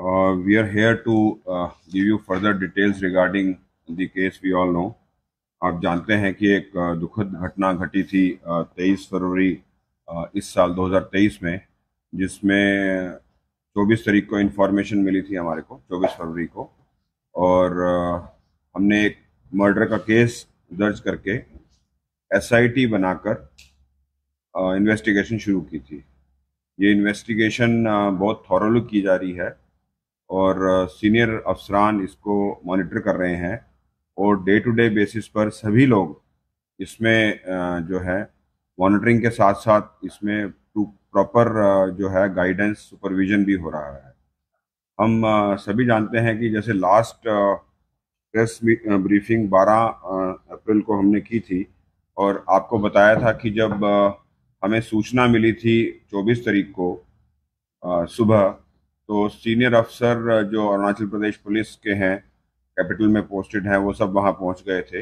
We are here to give you further details regarding the case we all know. आप जानते हैं कि एक दुखद घटना घटी थी 23 फरवरी इस साल 2023 में, जिसमें 24 तारीख को इन्फॉर्मेशन मिली थी हमारे को, 24 फरवरी को। और हमने एक मर्डर का केस दर्ज करके एसआईटी बनाकर इन्वेस्टिगेशन शुरू की थी। ये इन्वेस्टिगेशन बहुत थॉरोली की जा रही है और सीनियर अफसरान इसको मॉनिटर कर रहे हैं और डे टू डे बेसिस पर सभी लोग इसमें जो है मॉनिटरिंग के साथ साथ इसमें प्रॉपर जो है गाइडेंस सुपरविजन भी हो रहा है। हम सभी जानते हैं कि जैसे लास्ट प्रेस ब्रीफिंग 12 अप्रैल को हमने की थी और आपको बताया था कि जब हमें सूचना मिली थी 24 तारीख को सुबह, तो सीनियर अफसर जो अरुणाचल प्रदेश पुलिस के हैं, कैपिटल में पोस्टेड हैं, वो सब वहाँ पहुँच गए थे।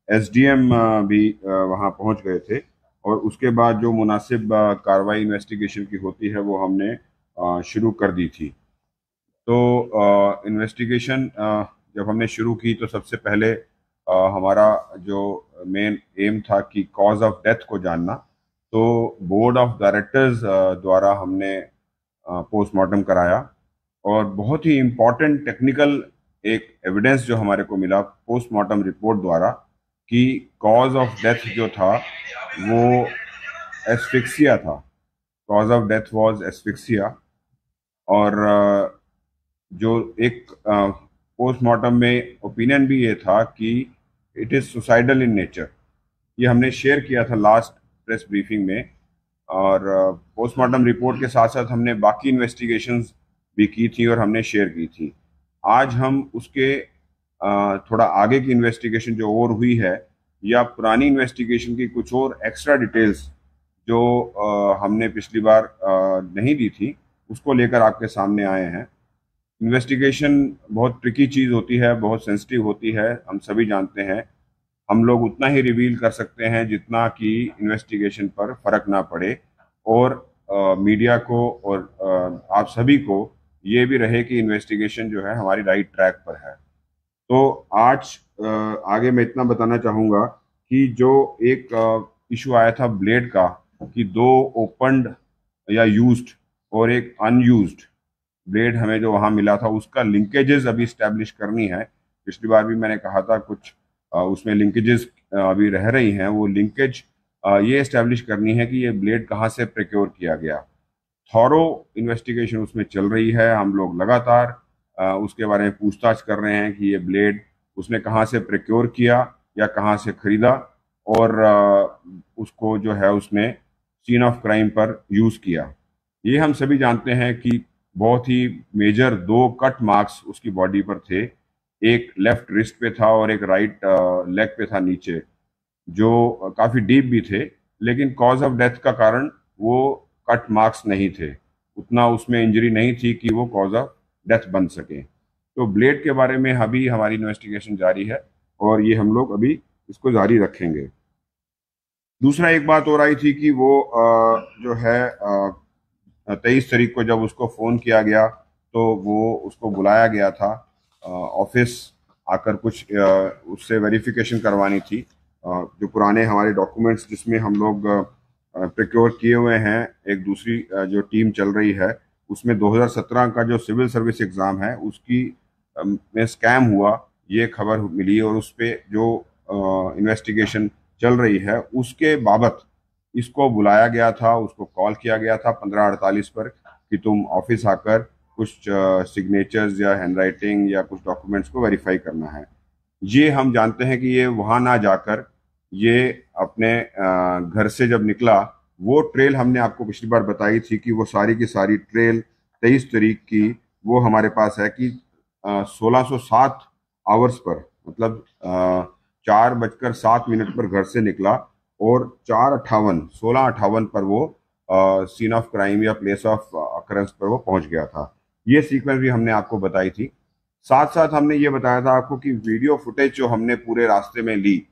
एसडीएम भी वहाँ पहुँच गए थे और उसके बाद जो मुनासिब कार्रवाई इन्वेस्टिगेशन की होती है वो हमने शुरू कर दी थी। तो इन्वेस्टिगेशन जब हमने शुरू की तो सबसे पहले हमारा जो मेन एम था कि कॉज ऑफ डेथ को जानना। तो बोर्ड ऑफ डायरेक्टर्स द्वारा हमने पोस्टमार्टम कराया और बहुत ही इम्पॉर्टेंट टेक्निकल एक एविडेंस जो हमारे को मिला पोस्टमार्टम रिपोर्ट द्वारा कि कॉज ऑफ डेथ जो था वो एस्फिक्सिया था। Cause of death was asphyxia. और जो एक पोस्टमार्टम में ओपिनियन भी ये था कि it is suicidal in nature. ये हमने शेयर किया था लास्ट प्रेस ब्रीफिंग में। और पोस्टमार्टम रिपोर्ट के साथ साथ हमने बाकी इन्वेस्टिगेशंस भी की थी और हमने शेयर की थी। आज हम उसके थोड़ा आगे की इन्वेस्टिगेशन जो और हुई है या पुरानी इन्वेस्टिगेशन की कुछ और एक्स्ट्रा डिटेल्स जो हमने पिछली बार नहीं दी थी, उसको लेकर आपके सामने आए हैं। इन्वेस्टिगेशन बहुत ट्रिकी चीज़ होती है, बहुत सेंसिटिव होती है, हम सभी जानते हैं। हम लोग उतना ही रिवील कर सकते हैं जितना कि इन्वेस्टिगेशन पर फर्क ना पड़े और मीडिया को और आप सभी को ये भी रहे कि इन्वेस्टिगेशन जो है हमारी राइट ट्रैक पर है। तो आज आगे मैं इतना बताना चाहूँगा कि जो एक इशू आया था ब्लेड का कि 2 ओपन्ड या यूज्ड और एक अनयूज्ड ब्लेड हमें जो वहाँ मिला था, उसका लिंकेजेस अभी इस्टेब्लिश करनी है। पिछली बार भी मैंने कहा था कुछ उसमें लिंकेजेस अभी रह रही हैं। वो लिंकेज ये इस्टेब्लिश करनी है कि ये ब्लेड कहाँ से प्रोक्योर किया गया। थॉरो इन्वेस्टिगेशन उसमें चल रही है। हम लोग लगातार उसके बारे में पूछताछ कर रहे हैं कि ये ब्लेड उसने कहाँ से प्रोक्योर किया या कहाँ से खरीदा और उसको जो है उसने सीन ऑफ क्राइम पर यूज़ किया। ये हम सभी जानते हैं कि बहुत ही मेजर 2 कट मार्क्स उसकी बॉडी पर थे। एक लेफ्ट रिस्ट पे था और एक राइट लेग पे था नीचे, जो काफ़ी डीप भी थे, लेकिन कॉज ऑफ डेथ का कारण वो कट मार्क्स नहीं थे। उतना उसमें इंजरी नहीं थी कि वो कॉज ऑफ डेथ बन सके। तो ब्लेड के बारे में अभी हमारी इन्वेस्टिगेशन जारी है और ये हम लोग अभी इसको जारी रखेंगे। दूसरा एक बात हो रही थी कि वो जो है 23 तारीख को जब उसको फ़ोन किया गया तो वो उसको बुलाया गया था ऑफिस आकर कुछ उससे वेरिफिकेशन करवानी थी। जो पुराने हमारे डॉक्यूमेंट्स जिसमें हम लोग प्रोक्योर किए हुए हैं, एक दूसरी जो टीम चल रही है उसमें 2017 का जो सिविल सर्विस एग्ज़ाम है उसकी में स्कैम हुआ, ये खबर मिली और उस पर जो इन्वेस्टिगेशन चल रही है उसके बाबत इसको बुलाया गया था। उसको कॉल किया गया था 15:48 पर कि तुम ऑफिस आकर कुछ सिग्नेचर्स या हैंडराइटिंग या कुछ डॉक्यूमेंट्स को वेरीफाई करना है। ये हम जानते हैं कि ये वहाँ ना जाकर ये अपने घर से जब निकला, वो ट्रेल हमने आपको पिछली बार बताई थी कि वो सारी की सारी ट्रेल 23 तारीख की वो हमारे पास है कि 1607 आवर्स पर, मतलब 4:07 पर घर से निकला और 16:58 पर वो सीन ऑफ क्राइम या प्लेस ऑफ अकरेंस पर वो पहुंच गया था। ये सीक्वेंस भी हमने आपको बताई थी। साथ साथ हमने ये बताया था आपको कि वीडियो फुटेज जो हमने पूरे रास्ते में ली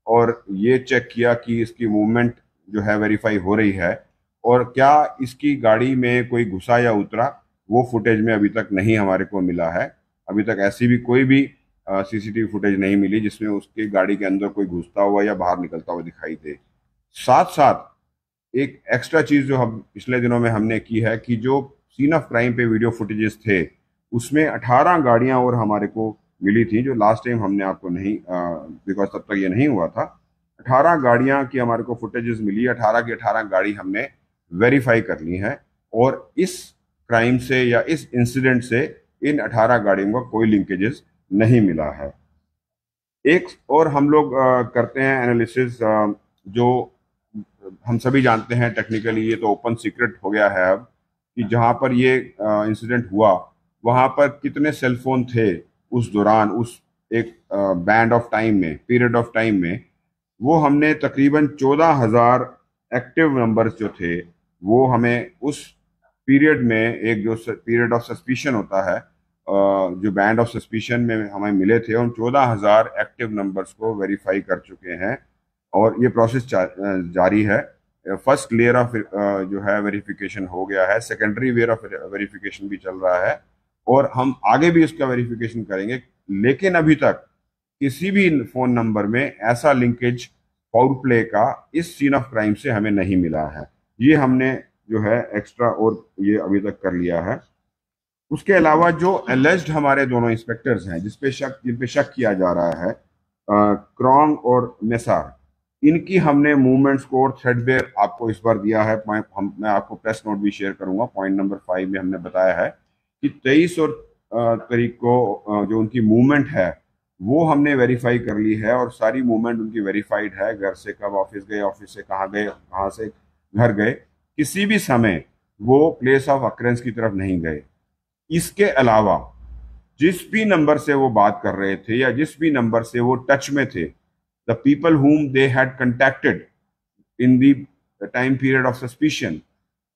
और ये चेक किया कि इसकी मूवमेंट जो है वेरीफाई हो रही है और क्या इसकी गाड़ी में कोई घुसा या उतरा, वो फुटेज में अभी तक नहीं हमारे को मिला है। अभी तक ऐसी भी कोई भी सीसीटीवी फुटेज नहीं मिली जिसमें उसकी गाड़ी के अंदर कोई घुसता हुआ या बाहर निकलता हुआ दिखाई दे। साथ साथ एक एक्स्ट्रा चीज जो हम पिछले दिनों में हमने की है कि जो सीन ऑफ क्राइम पे वीडियो फुटेजेस थे उसमें 18 गाड़ियां और हमारे को मिली थी, जो लास्ट टाइम हमने आपको नहीं, बिकॉज तब तक ये नहीं हुआ था। 18 गाड़ियां की हमारे को फुटेजेस मिली, 18 की 18 गाड़ी हमने वेरीफाई कर ली है और इस क्राइम से या इस इंसिडेंट से इन 18 गाड़ियों का कोई लिंकेजेस नहीं मिला है। एक और हम लोग करते हैं एनालिसिस, जो हम सभी जानते हैं टेक्निकली ये तो ओपन सीक्रेट हो गया है अब, कि जहां पर ये इंसिडेंट हुआ वहां पर कितने सेलफोन थे उस दौरान, उस एक बैंड ऑफ टाइम में, पीरियड ऑफ टाइम में। वो हमने तकरीबन 14,000 एक्टिव नंबर्स जो थे वो हमें उस पीरियड में, एक जो पीरियड ऑफ सस्पिशन होता है, जो बैंड ऑफ सस्पिशन में हमें मिले थे, उन 14,000 एक्टिव नंबर्स को वेरीफाई कर चुके हैं और ये प्रोसेस जारी है। फर्स्ट लेयर ऑफ जो है वेरिफिकेशन हो गया है, सेकेंडरी लेयर ऑफ वेरिफिकेशन भी चल रहा है और हम आगे भी इसका वेरिफिकेशन करेंगे। लेकिन अभी तक किसी भी फोन नंबर में ऐसा लिंकेज फाउल प्ले का इस सीन ऑफ क्राइम से हमें नहीं मिला है। ये हमने जो है एक्स्ट्रा और ये अभी तक कर लिया है। उसके अलावा जो एलिज्ड हमारे दोनों इंस्पेक्टर्स हैं जिन पे शक किया जा रहा है, क्रॉन्ग और मेसार, इनकी हमने मूवमेंट स्कोर थ्रेडबेयर आपको इस बार दिया है। मैं आपको प्रेस नोट भी शेयर करूंगा। पॉइंट नंबर 5 में हमने बताया है कि 23 और तारीख को जो उनकी मूवमेंट है वो हमने वेरीफाई कर ली है और सारी मूवमेंट उनकी वेरीफाइड है। घर से कब ऑफिस गए, ऑफिस से कहाँ गए, कहाँ से घर गए, किसी भी समय वो प्लेस ऑफ अक्रेंस की तरफ नहीं गए। इसके अलावा जिस भी नंबर से वो बात कर रहे थे या जिस भी नंबर से वो टच में थे, the people whom they had contacted in the time period of suspicion,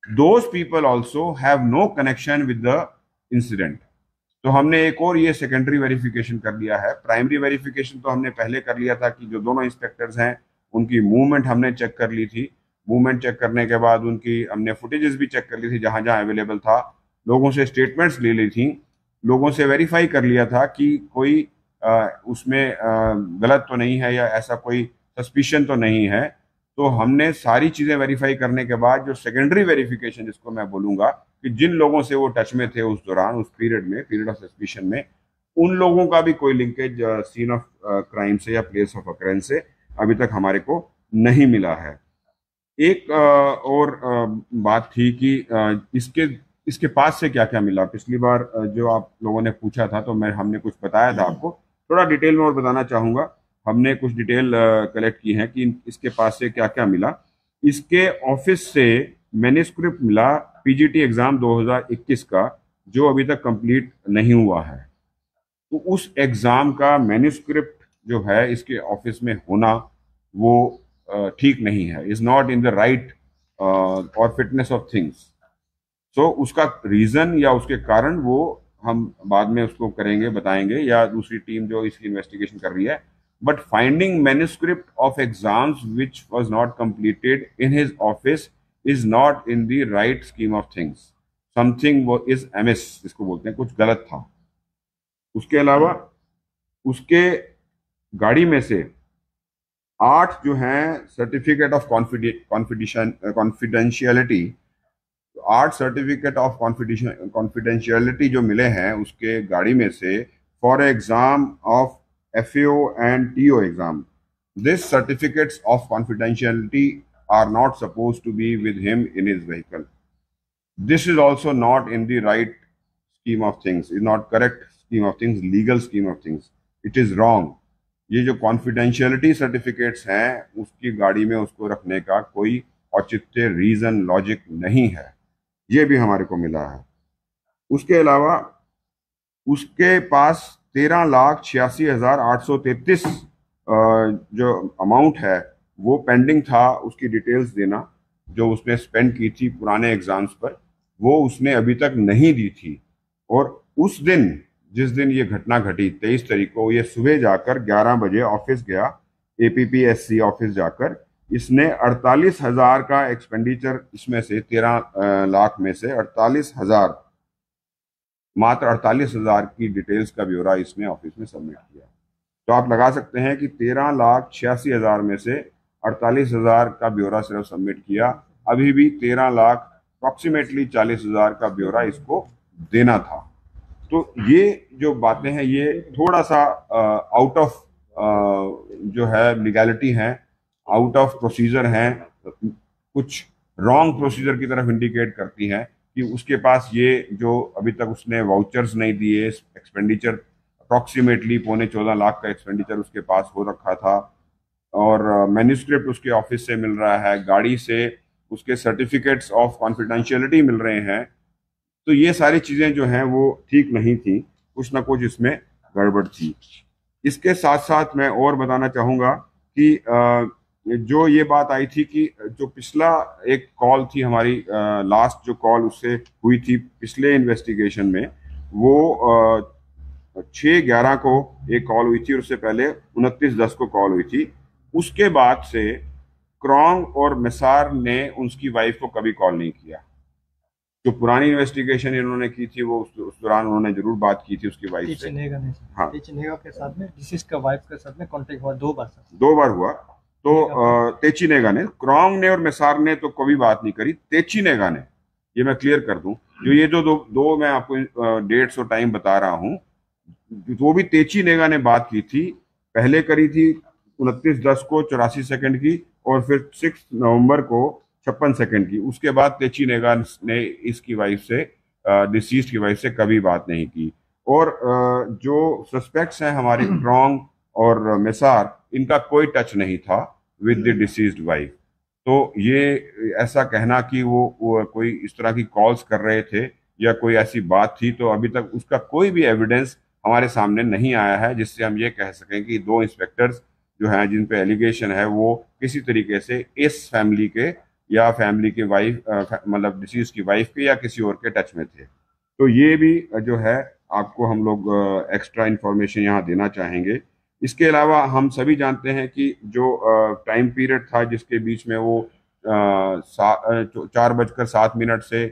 those people also have no connection with the incident। तो हमने एक और ये सेकेंडरी वेरिफिकेशन कर लिया है। प्राइमरी वेरिफिकेशन तो हमने पहले कर लिया था कि जो दोनों इंस्पेक्टर्स हैं उनकी मूवमेंट हमने चेक कर ली थी। मूवमेंट चेक करने के बाद उनकी हमने फुटेजेस भी चेक कर ली थी जहां जहां अवेलेबल था, लोगों से स्टेटमेंट्स ले ली थी, लोगों से वेरीफाई कर लिया था कि कोई उसमें गलत तो नहीं है या ऐसा कोई सस्पिशन तो नहीं है। तो हमने सारी चीजें वेरीफाई करने के बाद जो सेकेंडरी वेरिफिकेशन जिसको मैं बोलूंगा कि जिन लोगों से वो टच में थे उस दौरान, उस पीरियड में, पीरियड ऑफ सस्पिशन में, उन लोगों का भी कोई लिंकेज सीन ऑफ क्राइम से या प्लेस ऑफ अकरेंस से अभी तक हमारे को नहीं मिला है। एक और बात थी कि इसके पास से क्या क्या मिला। पिछली बार जो आप लोगों ने पूछा था तो हमने कुछ बताया था आपको, थोड़ा डिटेल में और बताना चाहूंगा। हमने कुछ डिटेल कलेक्ट की है कि इसके पास से क्या क्या मिला। इसके ऑफिस से मैन्युस्क्रिप्ट मिला पीजीटी एग्जाम 2021 का, जो अभी तक कंप्लीट नहीं हुआ है। तो उस एग्जाम का मैन्युस्क्रिप्ट जो है इसके ऑफिस में होना वो ठीक नहीं है, is not in the right और फिटनेस ऑफ थिंग्स। सो उसका रीजन या उसके कारण वो हम बाद में उसको करेंगे, बताएंगे, या दूसरी टीम जो इसकी इन्वेस्टिगेशन कर रही है। But finding manuscript of exams which was not completed in his office is not in the right scheme of things. Something वो इज एमिस जिसको बोलते हैं, कुछ गलत था। उसके अलावा उसके गाड़ी में से 8 जो हैं certificate of confidentiality, 8 certificate of confidentiality जो मिले हैं उसके गाड़ी में से for exam of FAO and TO exam. These certificates of confidentiality are not supposed to be with him in his vehicle. This is also not in the right scheme of things, is not correct scheme of things, legal scheme of things. It is wrong. ये जो confidentiality certificates हैं उसकी गाड़ी में उसको रखने का कोई औचित्य, रीजन, लॉजिक नहीं है। ये भी हमारे को मिला है। उसके अलावा उसके पास 13,86,833 जो अमाउंट है वो पेंडिंग था, उसकी डिटेल्स देना जो उसने स्पेंड की थी पुराने एग्जाम्स पर, वो उसने अभी तक नहीं दी थी। और उस दिन जिस दिन ये घटना घटी 23 तारीख को, ये सुबह जाकर 11 बजे ऑफिस गया, APPSC ऑफिस जाकर इसने 48,000 का एक्सपेंडिचर, इसमें से 13 लाख में से 48,000 मात्र 48,000 की डिटेल्स का ब्यौरा इसने ऑफिस में सबमिट किया। तो आप लगा सकते हैं कि 13,86,000 में से 48,000 का ब्यौरा सिर्फ सबमिट किया। अभी भी 13 लाख अप्रॉक्सीमेटली 40,000 का ब्यौरा इसको देना था। तो ये जो बातें हैं ये थोड़ा सा आउट ऑफ जो है लीगैलिटी हैं, आउट ऑफ प्रोसीजर हैं, कुछ रॉन्ग प्रोसीजर की तरफ इंडिकेट करती हैं कि उसके पास ये जो अभी तक उसने वाउचर्स नहीं दिए, एक्सपेंडिचर अप्रॉक्सीमेटली 13.25 लाख का एक्सपेंडिचर उसके पास हो रखा था, और मैन्यूस्क्रिप्ट उसके ऑफिस से मिल रहा है, गाड़ी से उसके सर्टिफिकेट्स ऑफ कॉन्फिडेंशियलिटी मिल रहे हैं। तो ये सारी चीजें जो हैं वो ठीक नहीं थी, कुछ ना कुछ इसमें गड़बड़ थी। इसके साथ साथ मैं और बताना चाहूंगा कि जो ये बात आई थी कि जो पिछला एक कॉल थी हमारी, लास्ट जो कॉल उससे हुई थी पिछले इन्वेस्टिगेशन में, वो 6/11 को एक कॉल हुई थी और उससे पहले 29/10 को कॉल हुई थी। उसके बाद से क्रॉन्ग और मिसार ने उसकी वाइफ को कभी कॉल नहीं किया। जो पुरानी इन्वेस्टिगेशन इन्होंने की थी वो उस दौरान उन्होंने जरूर बात की थी उसकी वाइफ से। हाँ, के साथ में डिसीज का वाइफ के साथ में कांटेक्ट हुआ 2 बार। 2 बार हुआ। तो तेचीनेगा ने, क्रॉन्ग ने और मिसार ने तो कभी बात नहीं करी। तेचीनेगा ने, ये मैं क्लियर कर दूं, जो ये जो दो मैं आपको डेट्स और टाइम बता रहा हूं, वो भी तेचीनेगा ने बात की थी। पहले करी थी 29/10 को 84 सेकंड की, और फिर 6 नवंबर को 56 सेकंड की। उसके बाद तेचीनेगा ने इसकी वाइफ से, डिसीज की वाइफ से कभी बात नहीं की। और जो सस्पेक्ट्स हैं हमारे क्रॉन्ग और मिसार, इनका कोई टच नहीं था विद द डिसीज्ड वाइफ। तो ये ऐसा कहना कि वो कोई इस तरह की कॉल्स कर रहे थे या कोई ऐसी बात थी, तो अभी तक उसका कोई भी एविडेंस हमारे सामने नहीं आया है जिससे हम ये कह सकें कि 2 इंस्पेक्टर्स जो हैं जिन पे एलिगेशन है वो किसी तरीके से इस फैमिली के या फैमिली के वाइफ, मतलब डिसीज की वाइफ के या किसी और के टच में थे। तो ये भी जो है आपको हम लोग एक्स्ट्रा इंफॉर्मेशन यहाँ देना चाहेंगे। इसके अलावा हम सभी जानते हैं कि जो टाइम पीरियड था जिसके बीच में वो 4:07 से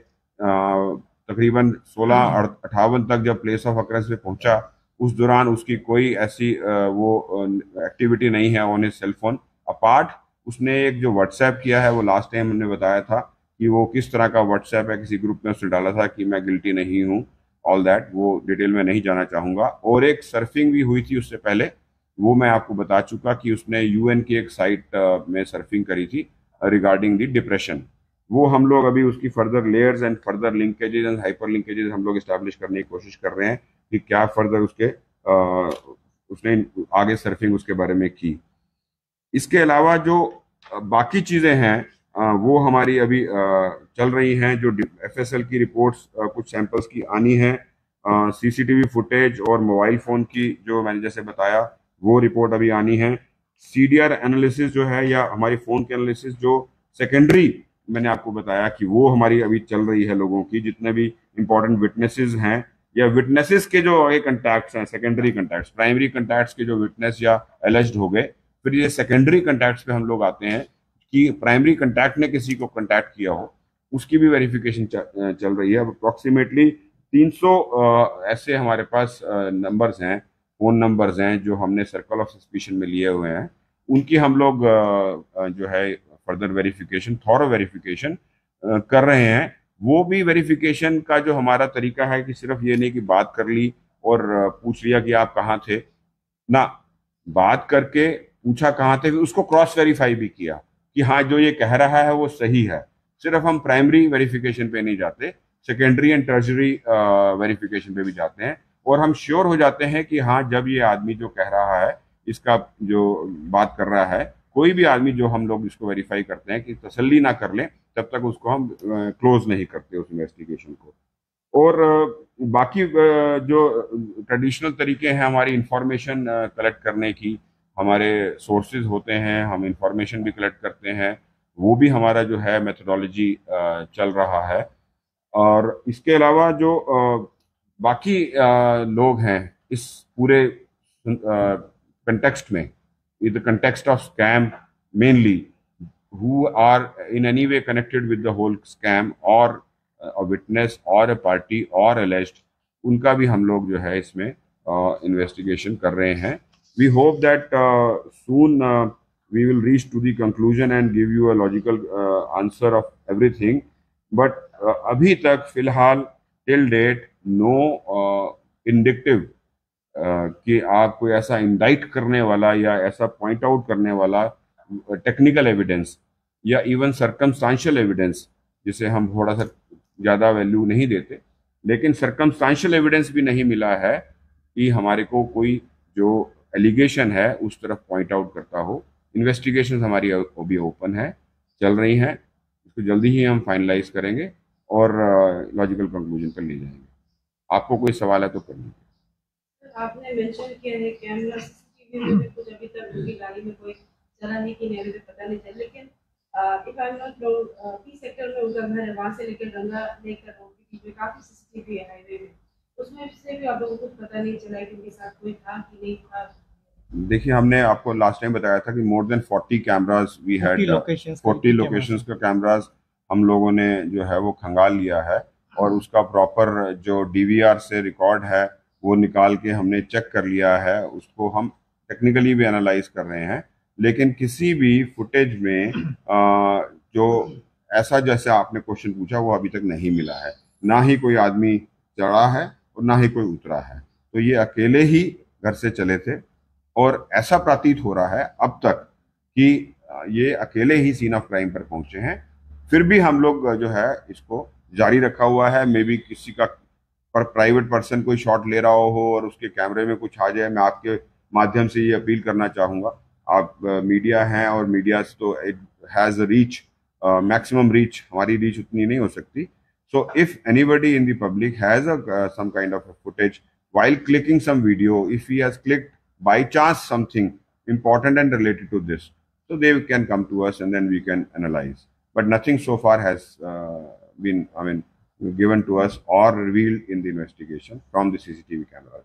तकरीबन 16:58 तक जब प्लेस ऑफ अकरेंस पे पहुंचा, उस दौरान उसकी कोई ऐसी वो एक्टिविटी नहीं है on his cell phone. Apart उसने एक जो व्हाट्सएप किया है, वो लास्ट टाइम हमने बताया था कि वो किस तरह का व्हाट्सएप है, किसी ग्रुप में उसने डाला था कि मैं गिल्टी नहीं हूँ, ऑल दैट, वो डिटेल में नहीं जाना चाहूंगा। और एक सर्फिंग भी हुई थी उससे पहले, वो मैं आपको बता चुका कि उसने यूएन की एक साइट में सर्फिंग करी थी रिगार्डिंग द डिप्रेशन। वो हम लोग अभी उसकी further layers and further linkages and hyper linkages हम लोग इस्टेब्लिश करने की कोशिश कर रहे हैं कि क्या फर्दर उसने आगे सर्फिंग उसके बारे में की। इसके अलावा जो बाकी चीजें हैं वो हमारी अभी चल रही हैं। जो एफएसएल की रिपोर्ट्स कुछ सैंपल्स की आनी है, सीसीटीवी फुटेज और मोबाइल फोन की जो मैंने जैसे बताया वो रिपोर्ट अभी आनी है। सीडीआर एनालिसिस जो है या हमारी फोन के एनालिसिस जो सेकेंडरी मैंने आपको बताया कि वो हमारी अभी चल रही है। लोगों की जितने भी इंपॉर्टेंट विटनेसेस हैं या विटनेसेस के जो आगे कंटैक्ट्स हैं, सेकेंडरी कंटैक्ट्स, प्राइमरी कंटैक्ट्स के जो विटनेस या एलिज्ड हो गए, फिर ये सेकेंडरी कंटैक्ट्स पे हम लोग आते हैं कि प्राइमरी कंटैक्ट ने किसी को कंटैक्ट किया हो, उसकी भी वेरिफिकेशन चल रही है। अब अप्रोक्सीमेटली 300 ऐसे हमारे पास नंबर्स हैं, फोन नंबर्स हैं जो हमने सर्कल ऑफ सस्पिशन में लिए हुए हैं। उनकी हम लोग जो है फर्दर वेरिफिकेशन, थॉरो वेरिफिकेशन कर रहे हैं। वो भी वेरिफिकेशन का जो हमारा तरीका है कि सिर्फ ये नहीं कि बात कर ली और पूछ लिया कि आप कहाँ थे ना, बात करके पूछा कहाँ थे, उसको क्रॉस वेरीफाई भी किया कि हाँ जो ये कह रहा है वो सही है। सिर्फ हम प्राइमरी वेरिफिकेशन पे नहीं जाते, सेकेंडरी एंड टर्शरी वेरिफिकेशन पे भी जाते हैं, और हम श्योर हो जाते हैं कि हाँ जब ये आदमी जो कह रहा है, इसका जो बात कर रहा है, कोई भी आदमी जो हम लोग इसको वेरीफाई करते हैं कि तसल्ली ना कर लें तब तक उसको हम क्लोज नहीं करते उस इन्वेस्टिगेशन को। और बाकी जो ट्रेडिशनल तरीके हैं हमारी इंफॉर्मेशन कलेक्ट करने की, हमारे सोर्सेज होते हैं, हम इंफॉर्मेशन भी कलेक्ट करते हैं, वो भी हमारा जो है मेथोडोलॉजी चल रहा है। और इसके अलावा जो बाकी लोग हैं इस पूरे कंटेक्स्ट में, in the context of scam mainly, who are in any way connected with the whole scam or a witness or a party or alleged, उनका भी हम लोग जो है इसमें इन्वेस्टिगेशन कर रहे हैं. We hope that soon we will reach to the conclusion and give you a logical answer of everything. But अभी तक फिलहाल till date no indicative कि आप कोई ऐसा इंडाइट करने वाला या ऐसा पॉइंट आउट करने वाला टेक्निकल एविडेंस या इवन सर्कमस्टांशियल एविडेंस, जिसे हम थोड़ा सा ज़्यादा वैल्यू नहीं देते, लेकिन सर्कमस्टांशियल एविडेंस भी नहीं मिला है कि हमारे को कोई जो एलिगेशन है उस तरफ पॉइंट आउट करता हो. इन्वेस्टिगेशन हमारी अभी ओपन है, चल रही हैं. इसको जल्दी ही हम फाइनलाइज करेंगे और लॉजिकल कंक्लूजन पर ले जाएंगे. आपको कोई सवाल है तो कर लीजिए. आपने मेंशन किया है कैमरा सीसीटीवी में भी कुछ अभी तक उनकी गाड़ी में कोई चला नहीं कि नहीं अभी तक पता नहीं चला, लेकिन if I am not wrong P sector में उनका घर है, वहाँ से लेकर गंगा लेकर रोड के बीच में काफी सीसीटीवी है हाईवे में, उसमें से भी आप लोगों को कुछ पता नहीं चला कि उनके साथ कोई था कि नहीं था. देखिए, हमने आपको लास्ट टाइम बताया था कि more than 40 cameras we had, 40 locations का कैमराज हम लोगों ने जो है वो खंगाल लिया है और उसका प्रॉपर जो डीवीआर से रिकॉर्ड है वो निकाल के हमने चेक कर लिया है. उसको हम टेक्निकली भी एनालाइज कर रहे हैं, लेकिन किसी भी फुटेज में जो ऐसा जैसे आपने क्वेश्चन पूछा वो अभी तक नहीं मिला है. ना ही कोई आदमी चढ़ा है और ना ही कोई उतरा है. तो ये अकेले ही घर से चले थे और ऐसा प्रतीत हो रहा है अब तक कि ये अकेले ही सीन ऑफ क्राइम पर पहुंचे हैं. फिर भी हम लोग जो है इसको जारी रखा हुआ है. मे बी किसी का पर प्राइवेट पर्सन कोई शॉट ले रहा हो और उसके कैमरे में कुछ आ जाए. मैं आपके माध्यम से ये अपील करना चाहूँगा, आप मीडिया हैं और मीडिया तो it has reach, maximum reach. हमारी रीच उतनी नहीं हो सकती. So if anybody in the public has some kind of footage while clicking some video, if he has clicked by chance something important and related to this, so they can come to us and then we can analyze. But nothing so far has been given to us or revealed in the investigation from the CCTV cameras.